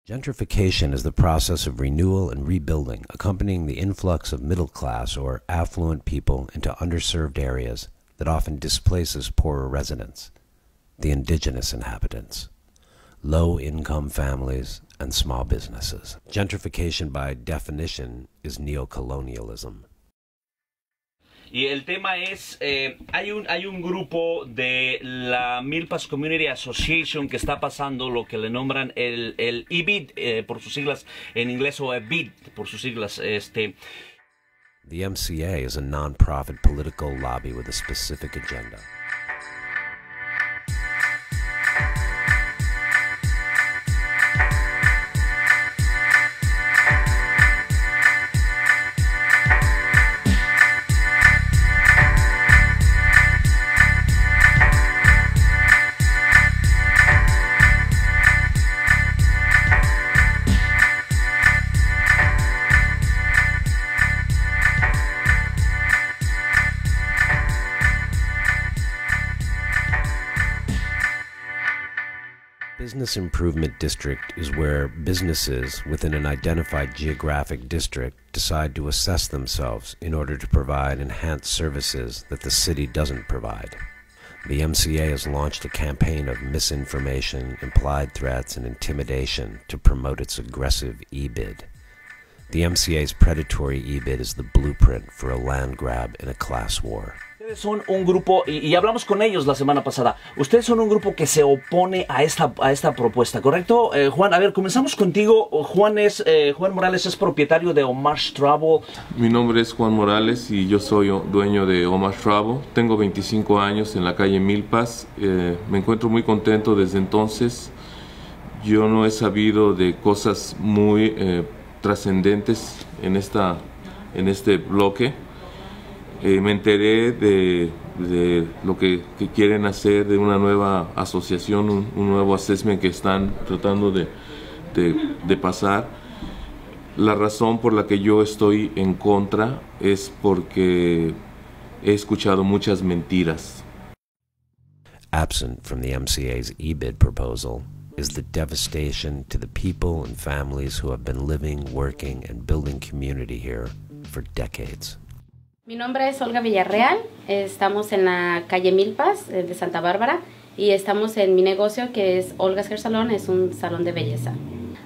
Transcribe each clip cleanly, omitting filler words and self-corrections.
Gentrification is the process of renewal and rebuilding, accompanying the influx of middle-class or affluent people into underserved areas that often displaces poorer residents, the indigenous inhabitants, low-income families, and small businesses. Gentrification, by definition, is neocolonialism. Y el tema es, hay un grupo de la Milpas Community Association que está pasando lo que le nombran el EBID, por sus siglas en inglés, o EBID por sus siglas. The MCA is a non-profit political lobby with a specific agenda. Business Improvement District is where businesses within an identified geographic district decide to assess themselves in order to provide enhanced services that the city doesn't provide. The MCA has launched a campaign of misinformation, implied threats, and intimidation to promote its aggressive e-bid. The MCA's predatory e-bid is the blueprint for a land grab in a class war. Ustedes son un grupo, y hablamos con ellos la semana pasada, ustedes son un grupo que se opone a esta propuesta, ¿correcto? Juan, a ver, comenzamos contigo. Juan Morales es propietario de Omar's Travel. Mi nombre es Juan Morales y yo soy dueño de Omar's Travel. Tengo 25 años en la calle Milpas. Me encuentro muy contento desde entonces. Yo no he sabido de cosas muy trascendentes en este bloque. Me enteré de lo que quieren hacer, de una nueva asociación, un nuevo assessment que están tratando de pasar. La razón por la que yo estoy en contra es porque he escuchado muchas mentiras. Absent from the MCA's e-bid proposal is the devastation to the people and families who have been living, working, and building community here for decades. Mi nombre es Olga Villarreal, estamos en la calle Milpas de Santa Bárbara y estamos en mi negocio que es Olga's Hair Salon, es un salón de belleza.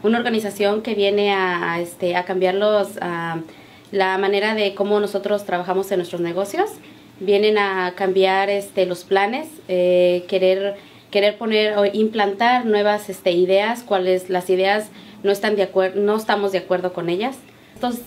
Una organización que viene a cambiar la manera de cómo nosotros trabajamos en nuestros negocios. Vienen a cambiar los planes, querer poner o implantar nuevas ideas, cuales las ideas no estamos de acuerdo con ellas.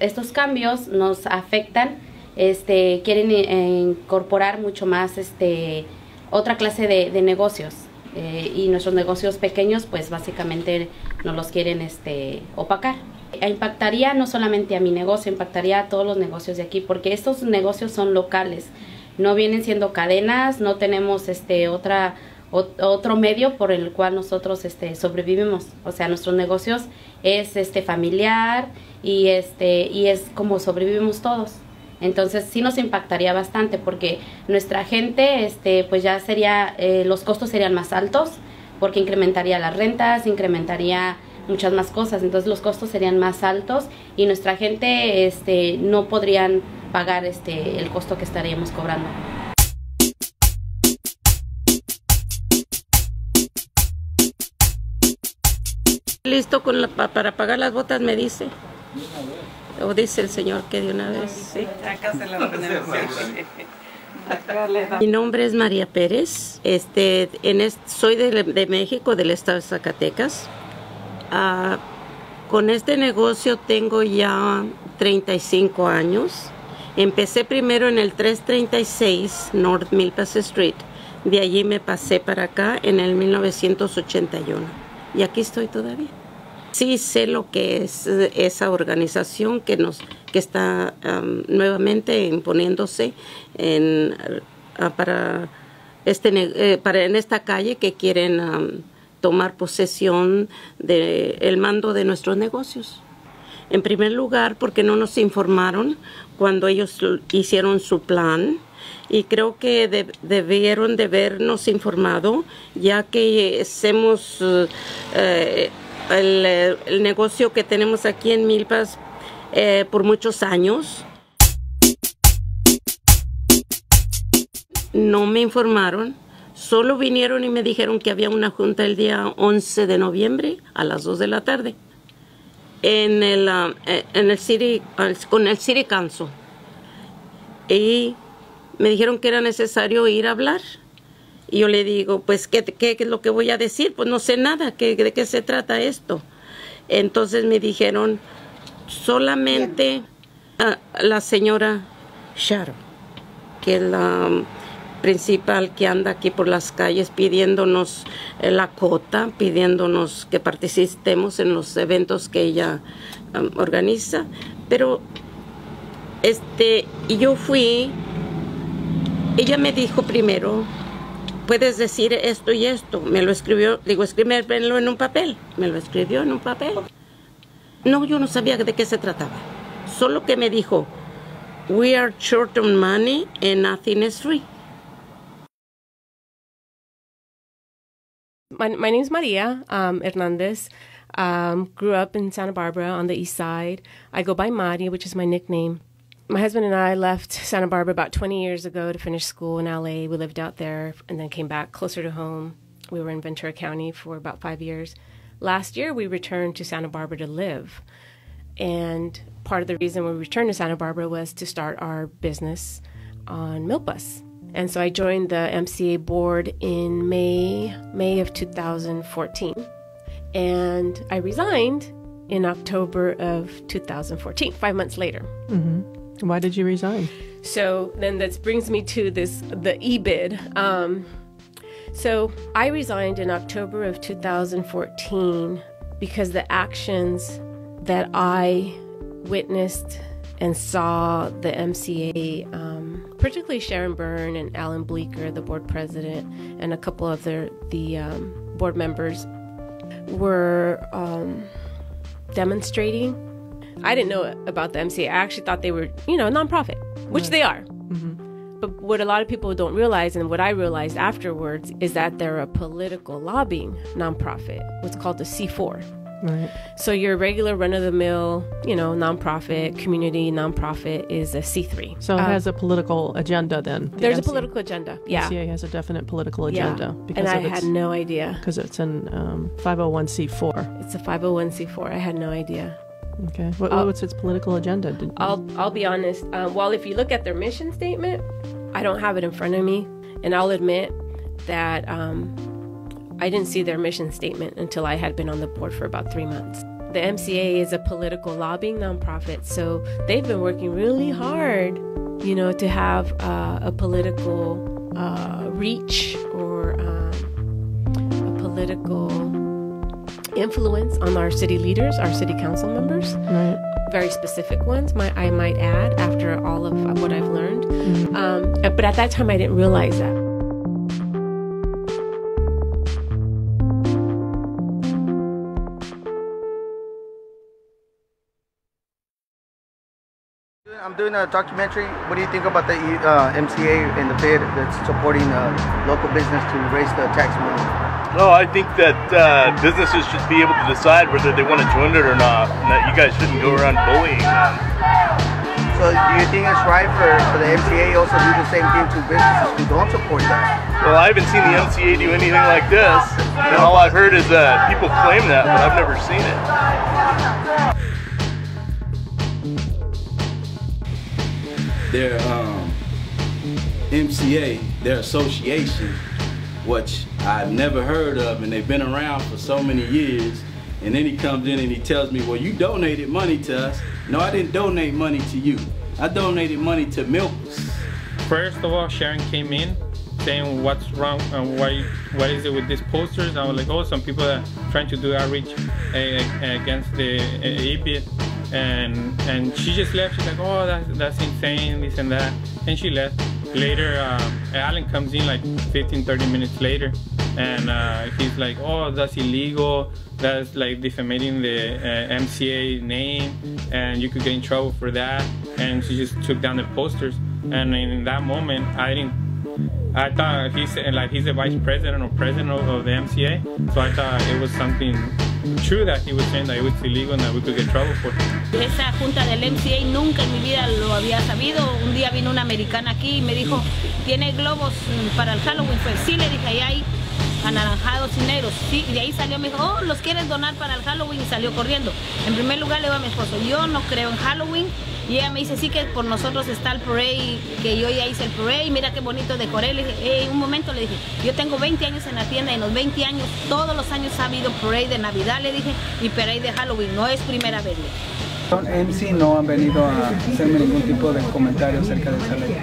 Estos cambios nos afectan. Quieren incorporar mucho más otra clase de negocios y nuestros negocios pequeños pues básicamente nos los quieren opacar. Impactaría no solamente a mi negocio, impactaría a todos los negocios de aquí porque estos negocios son locales, no vienen siendo cadenas, no tenemos otro medio por el cual nosotros sobrevivimos. O sea, nuestros negocios es familiar y es como sobrevivimos todos. Entonces sí nos impactaría bastante porque nuestra gente pues ya sería, los costos serían más altos porque incrementaría las rentas, incrementaría muchas más cosas, entonces los costos serían más altos y nuestra gente no podrían pagar el costo que estaríamos cobrando. Listo para pagar las botas, me dice. O dice el señor que de una vez. Sí, acá se la ponemos. Mi nombre es María Pérez. Soy de México, del estado de Zacatecas. Con este negocio tengo ya 35 años. Empecé primero en el 336 North Milpas Street. De allí me pasé para acá en el 1981. Y aquí estoy todavía. Sí sé lo que es esa organización que está nuevamente imponiéndose en esta calle, que quieren tomar posesión del mando de nuestros negocios. En primer lugar, porque no nos informaron cuando ellos hicieron su plan. Y creo que debieron de habernos informado, ya que hemos el negocio que tenemos aquí en Milpas por muchos años. No me informaron, solo vinieron y me dijeron que había una junta el día 11 de noviembre a las 2 de la tarde en el City, con el City Council. Y me dijeron que era necesario ir a hablar. Y yo le digo, pues, ¿qué es lo que voy a decir? Pues no sé nada, ¿de qué se trata esto? Entonces me dijeron, solamente la señora Sharon, que es la principal que anda aquí por las calles pidiéndonos la cuota, pidiéndonos que participemos en los eventos que ella organiza. Pero y yo fui, ella me dijo primero, puedes decir esto y esto. Me lo escribió, digo, escríbelo en un papel. Me lo escribió en un papel. No, yo no sabía de qué se trataba. Solo que me dijo, we are short on money and nothing is free. My name is Maria Hernandez. Grew up in Santa Barbara on the east side. I go by Mari, which is my nickname. My husband and I left Santa Barbara about 20 years ago to finish school in LA. We lived out there and then came back closer to home. We were in Ventura County for about 5 years. Last year, we returned to Santa Barbara to live. And part of the reason we returned to Santa Barbara was to start our business on Milpas. And so I joined the MCA board in May of 2014. And I resigned in October of 2014, 5 months later. Mm-hmm. Why did you resign? So then that brings me to the EBID. So I resigned in October of 2014 because the actions that I witnessed and saw the MCA, particularly Sharon Byrne and Alan Bleeker, the board president, and a couple of the board members, were demonstrating. I didn't know about the MCA. I actually thought they were, a nonprofit, which Right. they are. Mm-hmm. But what a lot of people don't realize, and what I realized afterwards, is that they're a political lobbying nonprofit, what's called the C4. Right. So your regular run-of-the-mill, nonprofit, community nonprofit is a C3. So it has a political agenda then? There's a political agenda, yeah. MCA has a definite political agenda. Yeah. And I had no idea. Because it's an 501c4. It's a 501c4. I had no idea. Okay. What's its political agenda? I'll be honest. Well, if you look at their mission statement, I don't have it in front of me. And I'll admit that I didn't see their mission statement until I had been on the board for about 3 months. The MCA is a political lobbying nonprofit, so they've been working really hard, to have a political reach or a political influence on our city leaders, our city council members. Right. Very specific ones, I might add, after all of what I've learned. Mm-hmm. But at that time, I didn't realize that. I'm doing a documentary. What do you think about the MCA and the bid that's supporting local business to raise the tax money? No, I think that businesses should be able to decide whether they want to join it or not, and that you guys shouldn't go around bullying them. So do you think it's right for the MCA also do the same thing to businesses who don't support that? Well, I haven't seen the MCA do anything like this, and all I've heard is that people claim that, but I've never seen it. Their MCA, their association, which I've never heard of, and they've been around for so many years, and then he comes in and he tells me, well, you donated money to us. No, I didn't donate money to you. I donated money to Milpas. First of all, Sharon came in saying what's wrong and what is it with these posters. I was like, oh, some people are trying to do outreach against the EBIT. And she just left. She's like, oh, that's insane, this and that. And she left. Later, Alan comes in like 15-30 minutes later, and he's like, oh, that's illegal. That's like defamating the MCA name, and you could get in trouble for that. And she just took down the posters. And in that moment, I thought he's the vice president or president of the MCA, so I thought it was something true that he was saying that it was illegal and that we could get trouble for it. Esa junta del MCA nunca en mi vida lo había sabido. Un día vino una americana aquí y me dijo, ¿tiene globos para el Halloween? Pues sí, le dije, ahí hay anaranjados y negros. Sí, y de ahí salió, me dijo, oh, ¿los quieres donar para el Halloween? Y salió corriendo. En primer lugar le digo a mi esposo, yo no creo en Halloween. Y ella me dice, sí, que por nosotros está el parade, que yo ya hice el parade, mira qué bonito decoré. Le dije, un momento, le dije, yo tengo 20 años en la tienda y en los 20 años, todos los años ha habido parade de Navidad, le dije, y parade de Halloween, no es primera vez. MC no han venido a hacerme ningún tipo de comentario acerca de esa ley.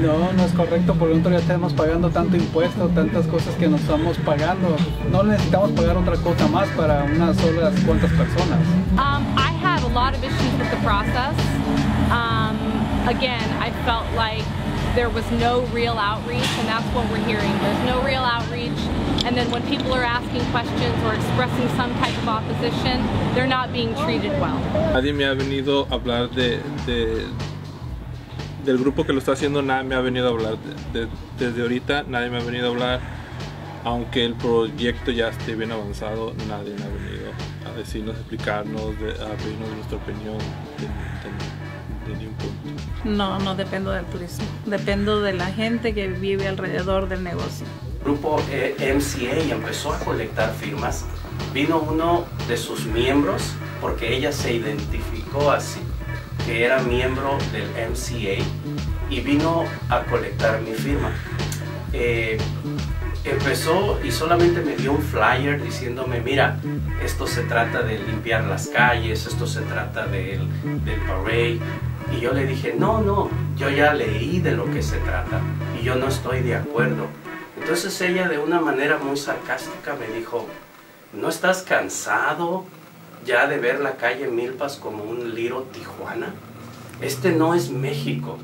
No, no es correcto, porque nosotros ya estamos pagando tanto impuesto, tantas cosas que nos estamos pagando. No necesitamos pagar otra cosa más para unas solas cuantas personas. I have a lot of issues with the process. Again, I felt like there was no real outreach, and that's what we're hearing. There's no real outreach, and then when people are asking questions or expressing some type of opposition, they're not being treated well. Nadie me ha venido a hablar del grupo que lo está haciendo, nadie me ha venido a hablar desde ahorita, nadie me ha venido a hablar, aunque el proyecto ya esté bien avanzado, nadie me ha venido a decirnos, explicarnos, a pedirnos nuestra opinión de ningún punto. No, no dependo del turismo, dependo de la gente que vive alrededor del negocio. El grupo MCA empezó a colectar firmas, vino uno de sus miembros, porque ella se identificó así, que era miembro del MCA, y vino a colectar mi firma. Empezó y solamente me dio un flyer diciéndome, mira, esto se trata de limpiar las calles, esto se trata del parade. Y yo le dije, no, yo ya leí de lo que se trata y yo no estoy de acuerdo. Entonces ella de una manera muy sarcástica me dijo, ¿no estás cansado ya de ver la calle Milpas como un Little Tijuana? Este no es México.